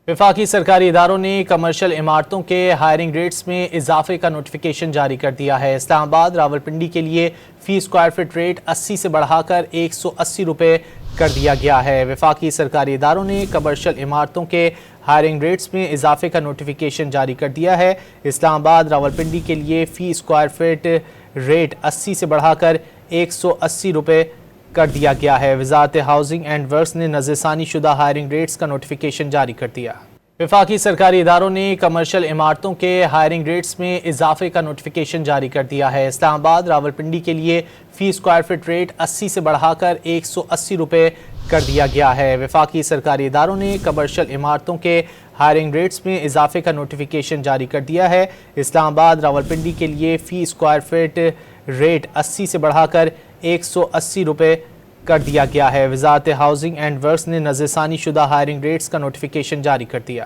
وفاقی سرکاری اداروں نے کمرشل عمارتوں کے ہائرنگ ریٹس میں اضافے کا نوٹیفیکیشن جاری کر دیا ہے۔ اسلام آباد راولپنڈی کے لیے فی اسکوائر فٹ ریٹ 80 سے بڑھا کر 180 روپے کر دیا گیا ہے۔ وفاقی سرکاری اداروں نے کمرشل عمارتوں کے ہائرنگ ریٹس میں اضافے کا نوٹیفیکیشن جاری کر دیا ہے۔ اسلام آباد راولپنڈی کے لیے فی اسکوائر فٹ ریٹ 80 سے بڑھا کر 180 روپے کر دیا گیا ہے۔ وزارت ہاؤسنگ اینڈ ورکس نے نظر ثانی شدہ ہائرنگ ریٹس کا نوٹیفیکیشن جاری کر دیا۔ وفاقی سرکاری اداروں نے کمرشل عمارتوں کے ہائرنگ ریٹس میں اضافے کا نوٹیفیکیشن جاری کر دیا ہے۔ اسلام آباد راولپنڈی کے لیے فی اسکوائر فٹ ریٹ 80 سے بڑھا کر 180 روپے کر دیا گیا ہے۔ وفاقی سرکاری اداروں نے کمرشل عمارتوں کے ہائرنگ ریٹس میں اضافے کا نوٹیفیکیشن جاری کر دیا ہے۔ اسلام آباد راولپنڈی کے لیے فی اسکوائر فٹ ریٹ 80 سے بڑھا کر 180 روپے کر دیا گیا ہے۔ وزارت ہاؤسنگ اینڈ ورکس نے نظر ثانی شدہ ہائرنگ ریٹس کا نوٹیفیکیشن جاری کر دیا۔